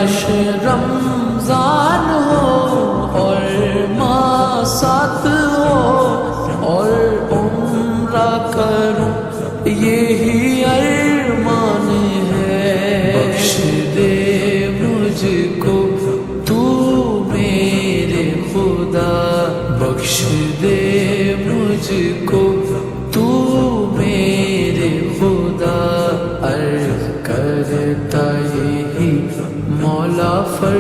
काश रमजान हो और माँ साथ हो और उम्रा करूं, यही अरमान है। बख्श दे मुझको तू मेरे खुदा, बख्श दे मुझको तू मेरे खुदा। अर्ज़ करता यही मौला फर